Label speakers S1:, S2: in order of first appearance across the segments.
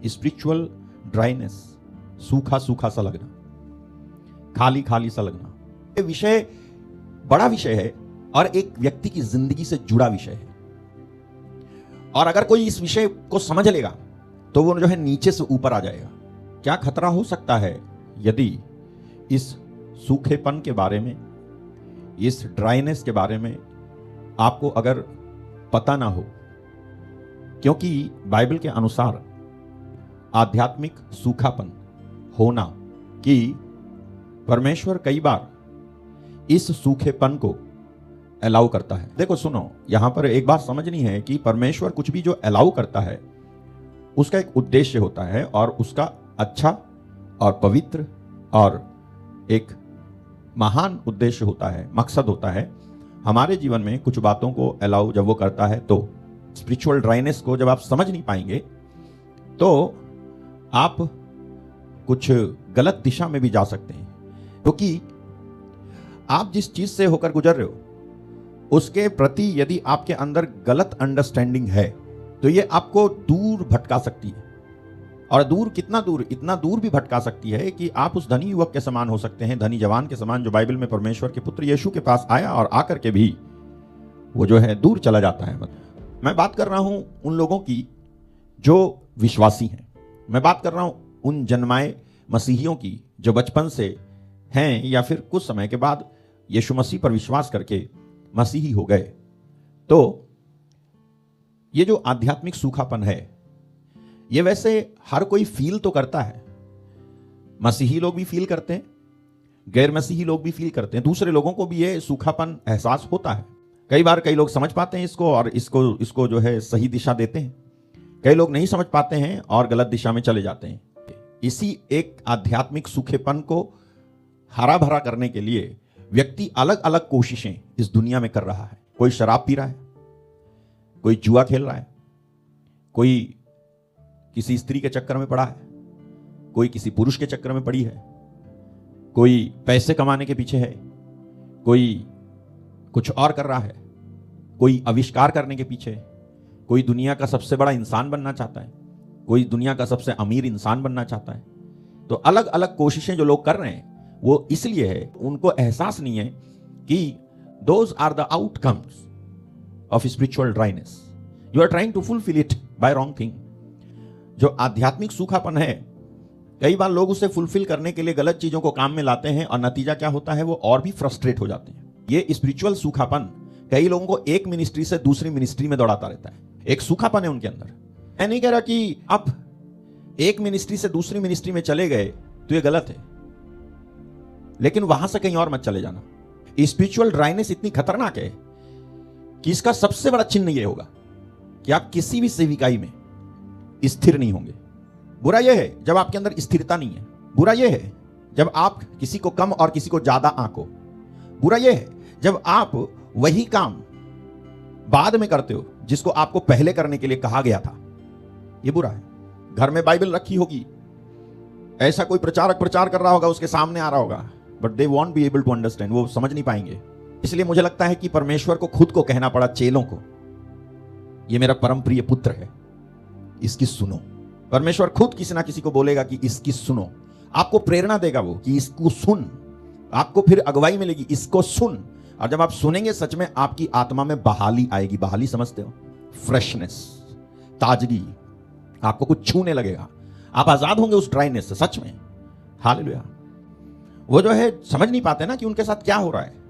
S1: Spiritual dryness, सूखा सूखा सा लगना, खाली खाली सा लगना, ये विषय बड़ा विषय है और एक व्यक्ति की जिंदगी से जुड़ा विषय है। और अगर कोई इस विषय को समझ लेगा तो वो जो है नीचे से ऊपर आ जाएगा। क्या खतरा हो सकता है यदि इस सूखेपन के बारे में, इस ड्राइनेस के बारे में आपको अगर पता ना हो, क्योंकि बाइबल के अनुसार आध्यात्मिक सूखापन होना कि परमेश्वर कई बार इस सूखेपन को अलाउ करता है। देखो सुनो, यहां पर एक बात समझनी है कि परमेश्वर कुछ भी जो अलाउ करता है उसका एक उद्देश्य होता है और उसका अच्छा और पवित्र और एक महान उद्देश्य होता है, मकसद होता है। हमारे जीवन में कुछ बातों को अलाउ जब वो करता है तो स्पिरिचुअल ड्राइनेस को जब आप समझ नहीं पाएंगे तो आप कुछ गलत दिशा में भी जा सकते हैं, क्योंकि आप जिस चीज से होकर गुजर रहे हो उसके प्रति यदि आपके अंदर गलत अंडरस्टैंडिंग है तो ये आपको दूर भटका सकती है। और दूर कितना दूर, इतना दूर भी भटका सकती है कि आप उस धनी युवक के समान हो सकते हैं, धनी जवान के समान, जो बाइबल में परमेश्वर के पुत्र यीशु के पास आया और आकर के भी वो जो है दूर चला जाता है। मैं बात कर रहा हूं उन लोगों की जो विश्वासी हैं, मैं बात कर रहा हूं उन जन्माए मसीहियों की जो बचपन से हैं या फिर कुछ समय के बाद यीशु मसीह पर विश्वास करके मसीही हो गए। तो ये जो आध्यात्मिक सूखापन है ये वैसे हर कोई फील तो करता है, मसीही लोग भी फील करते हैं, गैर मसीही लोग भी फील करते हैं, दूसरे लोगों को भी ये सूखापन एहसास होता है। कई बार कई लोग समझ पाते हैं इसको और इसको जो है सही दिशा देते हैं, कई लोग नहीं समझ पाते हैं और गलत दिशा में चले जाते हैं। इसी एक आध्यात्मिक सूखेपन को हरा भरा करने के लिए व्यक्ति अलग अलग कोशिशें इस दुनिया में कर रहा है। कोई शराब पी रहा है, कोई जुआ खेल रहा है, कोई किसी स्त्री के चक्कर में पड़ा है, कोई किसी पुरुष के चक्कर में पड़ी है, कोई पैसे कमाने के पीछे है, कोई कुछ और कर रहा है, कोई आविष्कार करने के पीछे है, कोई दुनिया का सबसे बड़ा इंसान बनना चाहता है, कोई दुनिया का सबसे अमीर इंसान बनना चाहता है। तो अलग अलग कोशिशें जो लोग कर रहे हैं वो इसलिए है, उनको एहसास नहीं है कि those are the outcomes of spiritual dryness. You are trying to fulfil it by wrong thing. जो आध्यात्मिक सूखापन है कई बार लोग उसे फुलफिल करने के लिए गलत चीजों को काम में लाते हैं और नतीजा क्या होता है, वो और भी फ्रस्ट्रेट हो जाते हैं। ये स्पिरिचुअल सूखापन कई लोगों को एक मिनिस्ट्री से दूसरी मिनिस्ट्री में दौड़ाता रहता है। एक सूखापन है उनके अंदर। मैं नहीं कह रहा कि आप एक मिनिस्ट्री से दूसरी मिनिस्ट्री में चले गए तो ये गलत है, लेकिन वहां से कहीं और मत चले जाना। स्पिरिचुअल ड्राइनेस इतनी खतरनाक है कि इसका सबसे बड़ा चिन्ह यह होगा कि आप किसी भी सेविकाई में स्थिर नहीं होंगे। बुरा यह है जब आपके अंदर स्थिरता नहीं है। बुरा यह है जब आप किसी को कम और किसी को ज्यादा आंको। बुरा यह है जब आप वही काम बाद में करते हो जिसको आपको पहले करने के लिए कहा गया था। यह बुरा है। घर में बाइबल रखी होगी, ऐसा कोई प्रचारक प्रचार कर रहा होगा, उसके सामने आ रहा होगा, but they won't be able to understand, वो समझ नहीं पाएंगे। इसलिए मुझे लगता है कि परमेश्वर को खुद को कहना पड़ा चेलों को, ये मेरा परम प्रिय पुत्र है, इसकी सुनो। परमेश्वर खुद किसी ना किसी को बोलेगा कि इसकी सुनो। आपको प्रेरणा देगा वो कि इसको सुन, आपको फिर अगुवाई मिलेगी, इसको सुन। और जब आप सुनेंगे सच में आपकी आत्मा में बहाली आएगी। बहाली समझते हो? फ्रेशनेस, ताजगी, आपको कुछ छूने लगेगा, आप आजाद होंगे उस ड्राइनेस से, सच में। हालेलुया। वो जो है समझ नहीं पाते ना कि उनके साथ क्या हो रहा है।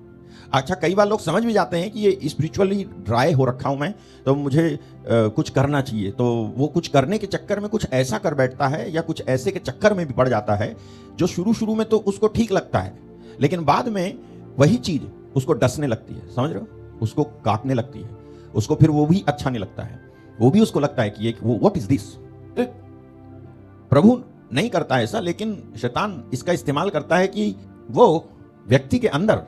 S1: अच्छा, कई बार लोग समझ भी जाते हैं कि ये स्पिरिचुअली ड्राई हो रखा हूं मैं, तो मुझे कुछ करना चाहिए, तो वो कुछ करने के चक्कर में कुछ ऐसा कर बैठता है या कुछ ऐसे के चक्कर में भी पड़ जाता है जो शुरू में तो उसको ठीक लगता है, लेकिन बाद में वही चीज उसको डसने लगती है। समझ रहे हो? उसको काटने लगती है, उसको फिर वो भी अच्छा नहीं लगता है, वो भी उसको लगता है कि वो व्हाट इज दिस। प्रभु नहीं करता ऐसा, लेकिन शैतान इसका इस्तेमाल करता है कि वो व्यक्ति के अंदर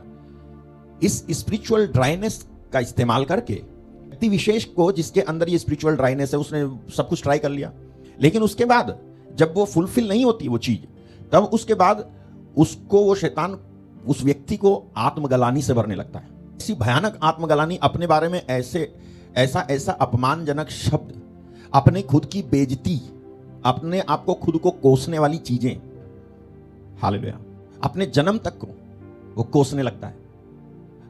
S1: इस स्पिरिचुअल ड्राइनेस का इस्तेमाल करके व्यक्ति विशेष को, जिसके अंदर ये स्पिरिचुअल ड्राइनेस है, उसने सब कुछ ट्राई कर लिया, लेकिन उसके बाद जब वो फुलफिल नहीं होती वो चीज, तब उसके बाद उसको वो शैतान उस व्यक्ति को आत्मगलानी से भरने लगता है। इसी भयानक आत्मगलानी, अपने बारे में ऐसा अपमानजनक शब्द, अपने खुद की बेइज्जती, अपने आप को खुद को कोसने वाली चीजें, हालेलुया, अपने जन्म तक को वो कोसने लगता है,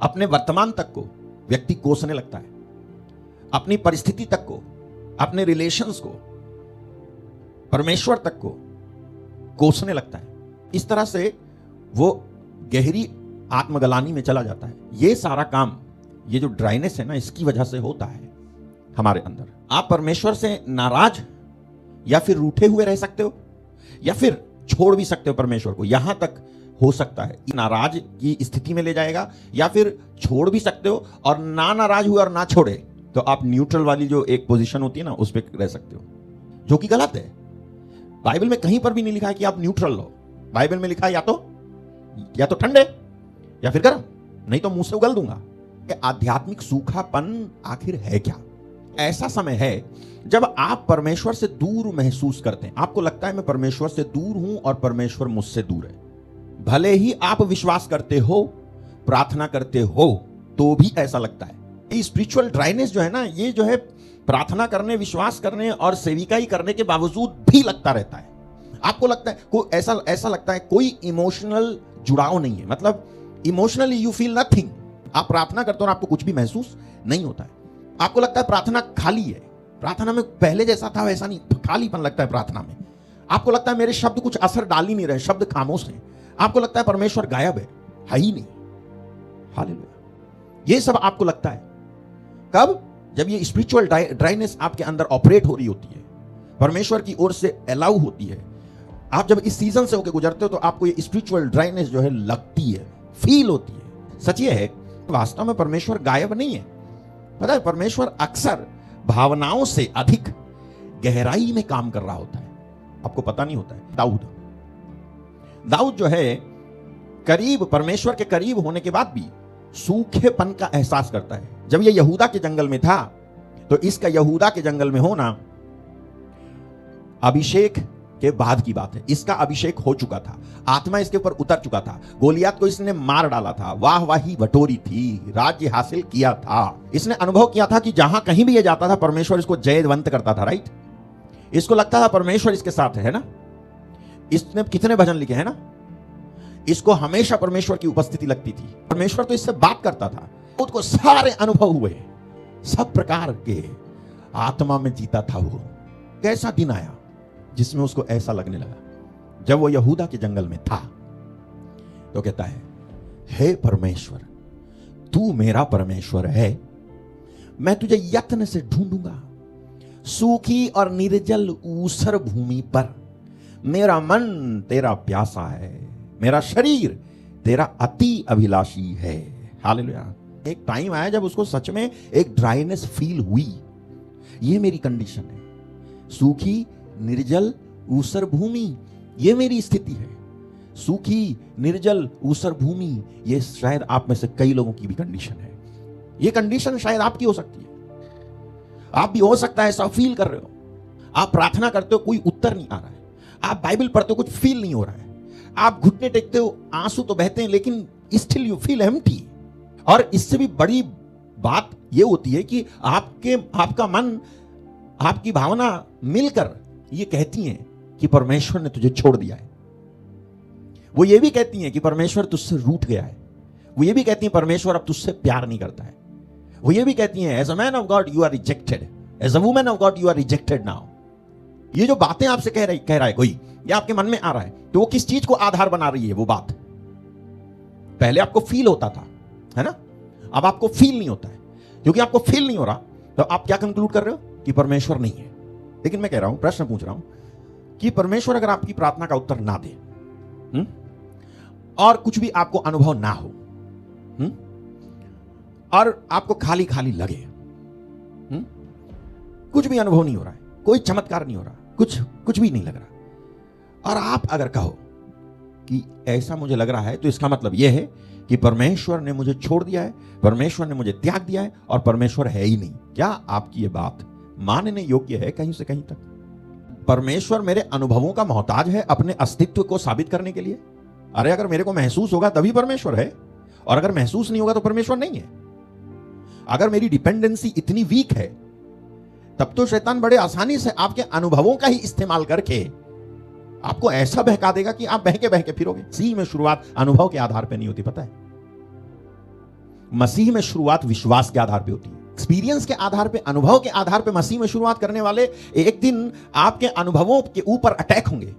S1: अपने वर्तमान तक को व्यक्ति कोसने लगता है, अपनी परिस्थिति तक को, अपने रिलेशंस को, परमेश्वर तक को कोसने लगता है। इस तरह से वो गहरी आत्मगलानी में चला जाता है। ये सारा काम, ये जो ड्राइनेस है ना, इसकी वजह से होता है हमारे अंदर। आप परमेश्वर से नाराज या फिर रूठे हुए रह सकते हो, या फिर छोड़ भी सकते हो परमेश्वर को। यहां तक हो सकता है नाराज की स्थिति में ले जाएगा, या फिर छोड़ भी सकते हो, और ना नाराज हुए और ना छोड़े तो आप न्यूट्रल वाली जो एक पोजीशन होती है ना, उस पर रह सकते हो, जो कि गलत है। बाइबल में कहीं पर भी नहीं लिखा है कि आप न्यूट्रल रहो। बाइबल में लिखा है या तो ठंडे या फिर गर्म, नहीं तो मुंह से उगल दूंगा। आध्यात्मिक सूखापन आखिर है क्या? ऐसा समय है जब आप परमेश्वर से दूर महसूस करते हैं। आपको लगता है मैं परमेश्वर से दूर हूं और परमेश्वर मुझसे दूर है। भले ही आप विश्वास करते हो, प्रार्थना करते हो, तो भी ऐसा लगता है। ये स्पिरिचुअल ड्राइनेस जो है ना, ये जो है प्रार्थना करने, विश्वास करने और सेविकाई करने के बावजूद भी लगता रहता है। आपको लगता है कोई ऐसा लगता है कोई इमोशनल जुड़ाव नहीं है, मतलब इमोशनली यू फील नथिंग। आप प्रार्थना करते हो और आपको कुछ भी महसूस नहीं होता है। आपको लगता है प्रार्थना खाली है, प्रार्थना में पहले जैसा था वैसा नहीं, खालीपन लगता है प्रार्थना में। आपको लगता है मेरे शब्द कुछ असर डाल ही नहीं रहे, शब्द खामोश हैं। आपको लगता है परमेश्वर गायब है ही नहीं। हालेलुया। ये सब आपको लगता है कब? जब ये स्पिरिचुअल ड्राइनेस आपके अंदर ऑपरेट हो रही होती है, परमेश्वर की ओर से अलाउ होती है। आप जब इस सीजन से होकर गुजरते हो तो आपको ये स्पिरिचुअल ड्राइनेस जो है लगती है, फील होती है। सच ये है, वास्तव में परमेश्वर गायब नहीं है। पता है, परमेश्वर अक्सर भावनाओं से अधिक गहराई में काम कर रहा होता है, आपको पता नहीं होता है। दाऊद जो है करीब, परमेश्वर के करीब होने के बाद भी सूखेपन का एहसास करता है। जब ये यहूदा के जंगल में था, तो इसका यहूदा के जंगल में होना अभिषेक के बाद की बात है। इसका अभिषेक हो चुका था, आत्मा इसके ऊपर उतर चुका था, गोलियात को इसने मार डाला था, वाहवाही बटोरी थी, राज्य हासिल किया था। इसने अनुभव किया था कि जहां कहीं भी ये जाता था परमेश्वर इसको जयवंत करता था। राइट, इसको लगता था परमेश्वर इसके साथ है ना। इसने कितने भजन लिखे हैं ना, इसको हमेशा परमेश्वर की उपस्थिति लगती थी। परमेश्वर तो इससे बात करता था, उसको सारे अनुभव हुए, सब प्रकार के आत्मा में जीता था वो। कैसा दिन आया जिसमें उसको ऐसा लगने लगा, जब वो यहूदा के जंगल में था, तो कहता है, हे परमेश्वर, तू मेरा परमेश्वर है, मैं तुझे यत्न से ढूंढूंगा, सूखी और निर्जल ऊसर भूमि पर। मेरा मन तेरा प्यासा है, मेरा शरीर तेरा अति अभिलाषी है। हालेलुया। एक टाइम आया जब उसको सच में एक ड्राइनेस फील हुई। ये मेरी कंडीशन है, सूखी निर्जल ऊसर भूमि, ये मेरी स्थिति है। सूखी निर्जल ऊसर भूमि, ये शायद आप में से कई लोगों की भी कंडीशन है। ये कंडीशन शायद आपकी हो सकती है, आप भी हो सकता है ऐसा फील कर रहे हो। आप प्रार्थना करते हो, कोई उत्तर नहीं आ रहा है। आप बाइबल पढ़ते हो, कुछ फील नहीं हो रहा है। आप घुटने टेकते हो, आंसू तो बहते हैं, लेकिन स्टिल यू फील एम्प्टी। और इससे भी बड़ी बात यह होती है कि आपका मन, आपकी भावना मिलकर ये कहती हैं कि परमेश्वर ने तुझे छोड़ दिया है। वो ये भी कहती हैं कि परमेश्वर तुझसे रूठ गया है। वो ये भी कहती हैं परमेश्वर अब तुझसे प्यार नहीं करता है। वो ये भी कहती हैं, as a man of God you are rejected, as a woman of God you are rejected now. ये जो बातें आपसे कह रहा है कोई, ये आपके मन में आ रहा है, तो वो किस चीज को आधार बना रही है? वो बात पहले आपको फील होता था, है ना, अब आपको फील नहीं होता है। क्योंकि आपको फील नहीं हो रहा, तो आप क्या कंक्लूड कर रहे हो? कि परमेश्वर नहीं है। लेकिन मैं कह रहा हूं, प्रश्न पूछ रहा हूं कि परमेश्वर अगर आपकी प्रार्थना का उत्तर ना दे, और कुछ भी आपको अनुभव ना हो, और आपको खाली खाली लगे, कुछ भी अनुभव नहीं हो रहा है, कोई चमत्कार नहीं हो रहा, कुछ भी नहीं लग रहा, और आप अगर कहो कि ऐसा मुझे लग रहा है, तो इसका मतलब यह है कि परमेश्वर ने मुझे छोड़ दिया है, परमेश्वर ने मुझे त्याग दिया है, और परमेश्वर है ही नहीं। क्या आपकी यह बात मानने योग्य है कहीं से कहीं तक? परमेश्वर मेरे अनुभवों का मोहताज है अपने अस्तित्व को साबित करने के लिए? अरे अगर मेरे को महसूस होगा तभी परमेश्वर है, और अगर महसूस नहीं होगा तो परमेश्वर नहीं है। अगर मेरी डिपेंडेंसी इतनी वीक है तब तो शैतान बड़े आसानी से आपके अनुभवों का ही इस्तेमाल करके आपको ऐसा बहका देगा कि आप बहके बहके फिरोगे। मसीह में शुरुआत अनुभव के आधार पे नहीं होती, पता है? मसीह में शुरुआत विश्वास के आधार पे होती है। एक्सपीरियंस के आधार पे, अनुभव के आधार पे मसीह में शुरुआत करने वाले एक दिन आपके अनुभवों के ऊपर अटैक होंगे।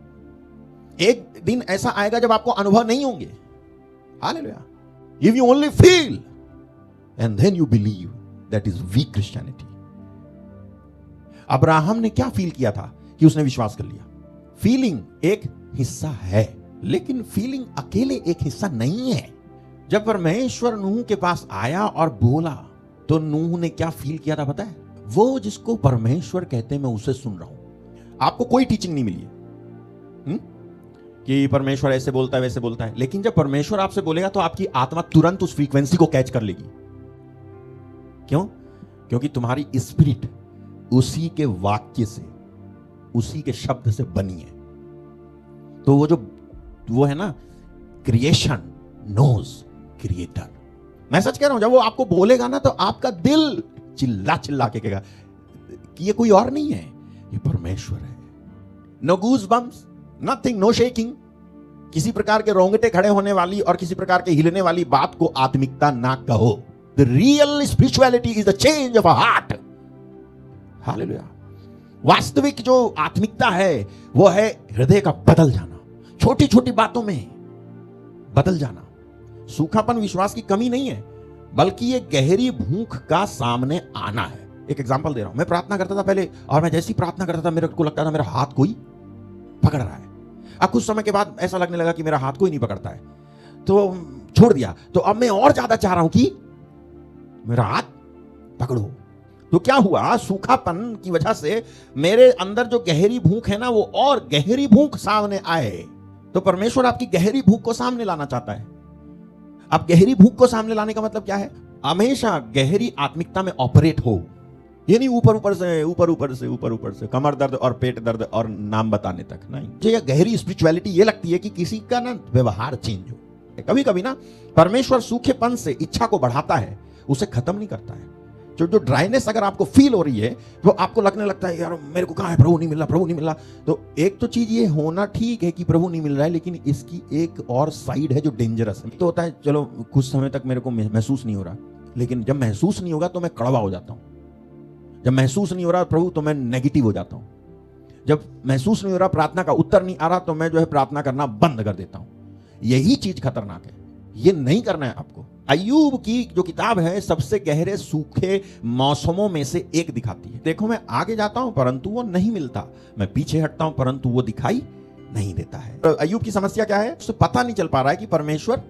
S1: एक दिन ऐसा आएगा जब आपको अनुभव नहीं होंगे। Hallelujah. If you only feel and then you believe, that is weak Christianity. Abraham ने क्या फील किया था कि उसने विश्वास कर लिया? फीलिंग एक हिस्सा है, लेकिन फीलिंग अकेले एक हिस्सा नहीं है। जब परमेश्वर नूह के पास आया और बोला तो नूह ने क्या फील किया था पता है? वो जिसको परमेश्वर कहते हैं मैं उसे सुन रहा हूं। आपको कोई टीचिंग नहीं मिली है कि परमेश्वर ऐसे बोलता है वैसे बोलता है, लेकिन जब परमेश्वर आपसे बोलेगा तो आपकी आत्मा तुरंत उस फ्रीक्वेंसी को कैच कर लेगी। क्यों? क्योंकि तुम्हारी स्पिरिट उसी के वाक्य से, उसी के शब्द से बनी है। तो वो है ना, क्रिएशन नोज क्रिएटर। मैं सच कह रहा हूं, जब वो आपको बोलेगा ना तो आपका दिल चिल्ला चिल्ला के कहेगा कि ये कोई और नहीं है, ये परमेश्वर है। No goose bumps, nothing, no shaking. किसी प्रकार के रोंगटे खड़े होने वाली और किसी प्रकार के हिलने वाली बात को आत्मिकता ना कहो। The real spirituality is the change of a heart. Hallelujah. वास्तविक जो आत्मिकता है वो है हृदय का बदल जाना, छोटी छोटी बातों में बदल जाना। सूखापन विश्वास की कमी नहीं है, बल्कि ये गहरी भूख का सामने आना है। एक एग्जांपल दे रहा हूं। मैं प्रार्थना करता था पहले, और मैं जैसी प्रार्थना करता था मेरे को लगता था मेरा हाथ कोई पकड़ रहा है। अब कुछ समय के बाद ऐसा लगने लगा कि मेरा हाथ कोई नहीं पकड़ता है, तो छोड़ दिया। तो अब मैं और ज्यादा चाह रहा हूं कि मेरा हाथ पकड़ो। तो क्या हुआ? सूखापन की वजह से मेरे अंदर जो गहरी भूख है ना, वो और गहरी भूख सामने आए। तो परमेश्वर आपकी गहरी भूख को सामने लाना चाहता है। अब गहरी भूख को सामने लाने का मतलब क्या है? हमेशा गहरी आत्मिकता में ऑपरेट हो। ये नहीं ऊपर ऊपर से कमर दर्द और पेट दर्द और नाम बताने तक नहीं। ये गहरी स्पिरिचुअलिटी ये लगती है कि किसी का ना व्यवहार चेंज हो। कभी कभी ना परमेश्वर सूखेपन से इच्छा को बढ़ाता है, उसे खत्म नहीं करता है। जो ड्राइनेस अगर आपको फील हो रही है तो आपको लगने लगता है यार मेरे को कहाँ है, प्रभु नहीं मिल रहा। तो एक तो चीज ये होना ठीक है कि प्रभु नहीं मिल रहा है, लेकिन इसकी एक और साइड है जो डेंजरस है। तो होता है चलो कुछ समय तक मेरे को महसूस नहीं हो रहा, लेकिन जब महसूस नहीं होगा तो मैं कड़वा हो जाता हूं। जब महसूस नहीं हो रहा प्रभु तो मैं नेगेटिव हो जाता हूं। जब महसूस नहीं हो रहा, प्रार्थना का उत्तर नहीं आ रहा, तो मैं जो है प्रार्थना करना बंद कर देता हूं। यही चीज खतरनाक है, ये नहीं करना है आपको। अय्यूब की जो किताब है सबसे गहरे सूखे मौसमों में से एक दिखाती है। देखो मैं आगे जाता हूं परंतु वो नहीं मिलता, मैं पीछे हटता हूं परंतु वो दिखाई नहीं देता है। तो अय्यूब की समस्या क्या है? उसे पता नहीं चल पा रहा है कि परमेश्वर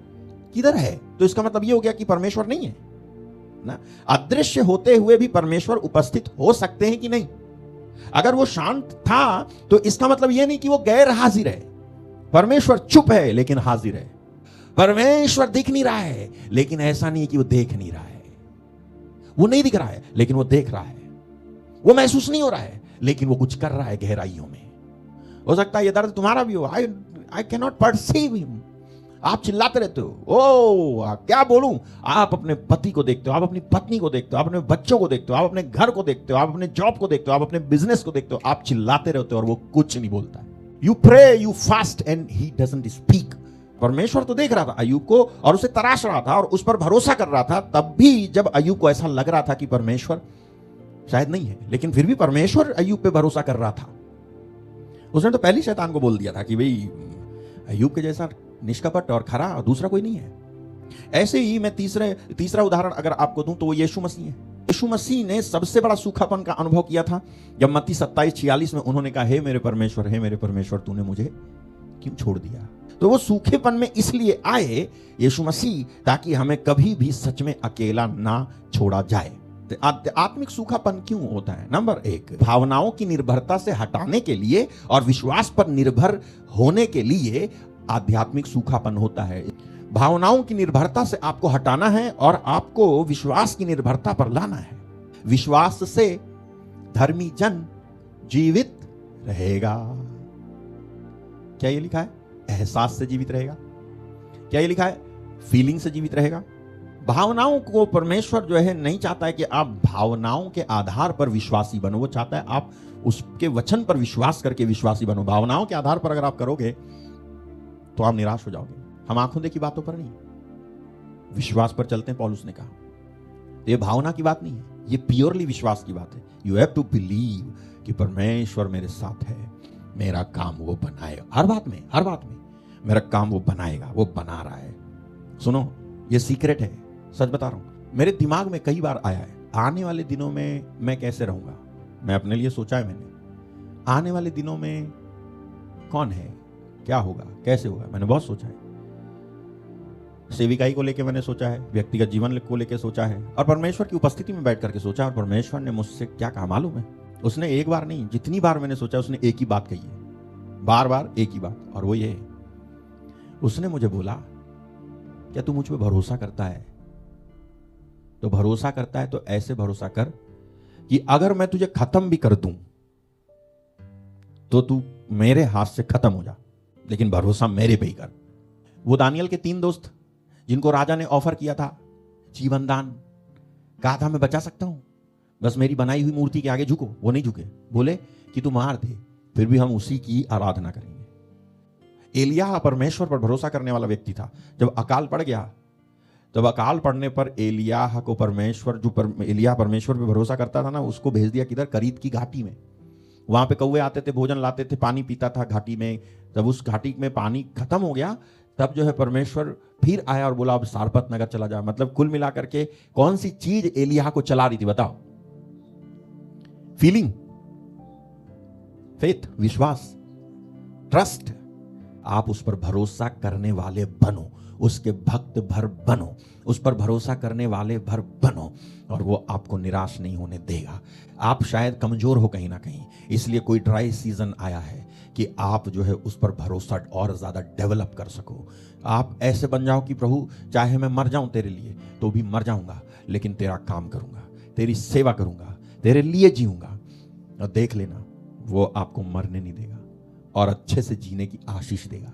S1: किधर है। तो इसका मतलब ये हो गया कि परमेश्वर नहीं है ना। अदृश्य होते हुए भी परमेश्वर उपस्थित हो सकते हैं कि नहीं? अगर वो शांत था तो इसका मतलब ये नहीं कि वो गैर हाजिर है। परमेश्वर चुप है लेकिन हाजिर है। परमेश्वर दिख नहीं रहा है, लेकिन ऐसा नहीं है कि वो देख नहीं रहा है। वो नहीं दिख रहा है लेकिन वो देख रहा है। वो महसूस नहीं हो रहा है लेकिन वो कुछ कर रहा है गहराइयों में। हो सकता है ये दर्द तुम्हारा भी हो। I can not perceive him. आप चिल्लाते रहते हो, ओ क्या बोलूं। आप अपने पति को देखते हो, आप अपनी पत्नी को देखते हो, आप अपने बच्चों को देखते हो, आप अपने घर को देखते हो, आप अपने जॉब को देखते हो, आप अपने बिजनेस को देखते हो। आप चिल्लाते रहते हो और वो कुछ नहीं बोलता है। You pray, you fast and he doesn't speak. परमेश्वर तो देख रहा था अय्यूब को और उसे तराश रहा था और उस पर भरोसा कर रहा था। तब भी जब अय्यूब को ऐसा लग रहा था कि परमेश्वर शायद नहीं है, लेकिन फिर भी परमेश्वर अय्यूब पे भरोसा कर रहा था। उसने तो पहले शैतान को बोल दिया था कि भाई अय्यूब के जैसा निष्कपट और खरा दूसरा कोई नहीं है। ऐसे ही मैं तीसरा उदाहरण अगर आपको दूं तो वो यीशु मसीह है। यीशु मसीह ने सबसे बड़ा सूखापन का अनुभव किया था जब मत्ती 27:46 में उन्होंने कहा, हे मेरे परमेश्वर तूने मुझे क्यों छोड़ दिया। तो वो सूखेपन में इसलिए आए यीशु मसीह ताकि हमें कभी भी सच में अकेला ना छोड़ा जाए। आत्मिक सूखापन क्यों होता है? नंबर 1, भावनाओं की निर्भरता से हटाने के लिए और विश्वास पर निर्भर होने के लिए आध्यात्मिक सूखापन होता है। भावनाओं की निर्भरता से आपको हटाना है और आपको विश्वास की निर्भरता पर लाना है। विश्वास से धर्मी जन जीवित रहेगा। क्या ये लिखा है? एहसास से जीवित रहेगा। क्या ये लिखा है? फीलिंग से जीवित रहेगा। भावनाओं को परमेश्वर जो है नहीं चाहता है कि आप भावनाओं के आधार पर विश्वासी बनो, वो चाहता है आप उसके वचन पर विश्वास करके विश्वासी बनो। भावनाओं के आधार पर अगर आप करोगे तो आप निराश हो जाओगे। हम आंखों देखी बातों पर नहीं, विश्वास पर चलते हैं, पौलुस ने कहा। तो ये भावना की बात नहीं है, ये प्योरली विश्वास की बात है। यू हैव टू बिलीव कि परमेश्वर मेरे साथ है, मेरा काम वो बनाएगा। हर बात में मेरा काम वो बनाएगा, वो बना रहा है। सुनो, ये सीक्रेट है, सच बता रहा हूं। मेरे दिमाग में कई बार आया है, आने वाले दिनों में मैं कैसे रहूंगा। मैं अपने लिए सोचा है, मैंने आने वाले दिनों में कौन है, क्या होगा, कैसे होगा, मैंने बहुत सोचा है। सेविकाई को लेकर मैंने सोचा है, व्यक्तिगत जीवन को लेकर सोचा है, और परमेश्वर की उपस्थिति में बैठ करके सोचा। और परमेश्वर ने मुझसे क्या कहा मालूम है? उसने एक बार नहीं, जितनी बार मैंने सोचा उसने एक ही बात कही है, बार बार एक ही बात, और वो ये है, उसने मुझे बोला, क्या तू मुझ पे भरोसा करता है? तो भरोसा करता है तो ऐसे भरोसा कर कि अगर मैं तुझे खत्म भी कर दूं तो तू मेरे हाथ से खत्म हो जा, लेकिन भरोसा मेरे पे ही कर। वो दानियल के 3 दोस्त जिनको राजा ने ऑफर किया था जीवन दान, कहा था मैं बचा सकता हूं, बस मेरी बनाई हुई मूर्ति के आगे झुको, वो नहीं झुके। बोले कि तू मार दे, फिर भी हम उसी की आराधना करेंगे। एलिय्याह परमेश्वर पर भरोसा करने वाला व्यक्ति था। जब अकाल पड़ गया, तब अकाल पड़ने पर एलिय्याह को परमेश्वर, एलिय्याह परमेश्वर पे भरोसा करता था ना, उसको भेज दिया किधर? करीत की घाटी में। वहां पे कौवे आते थे, भोजन लाते थे, पानी पीता था घाटी में। जब उस घाटी में पानी खत्म हो गया, तब जो है परमेश्वर फिर आया और बोला अब सारपत नगर चला जा। मतलब कुल मिलाकर के कौन सी चीज एलिय्याह को चला रही थी बताओ? फीलिंग, फेथ, विश्वास, ट्रस्ट। आप उस पर भरोसा करने वाले बनो, उसके भक्त भर बनो, उस पर भरोसा करने वाले भर बनो, और वो आपको निराश नहीं होने देगा। आप शायद कमजोर हो कहीं ना कहीं, इसलिए कोई ड्राई सीजन आया है कि आप जो है उस पर भरोसा और ज्यादा डेवलप कर सको। आप ऐसे बन जाओ कि प्रभु चाहे मैं मर जाऊं तेरे लिए तो भी मर जाऊंगा, लेकिन तेरा काम करूंगा, तेरी सेवा करूंगा, तेरे लिए जीऊंगा। और देख लेना, वो आपको मरने नहीं देगा और अच्छे से जीने की आशीष देगा।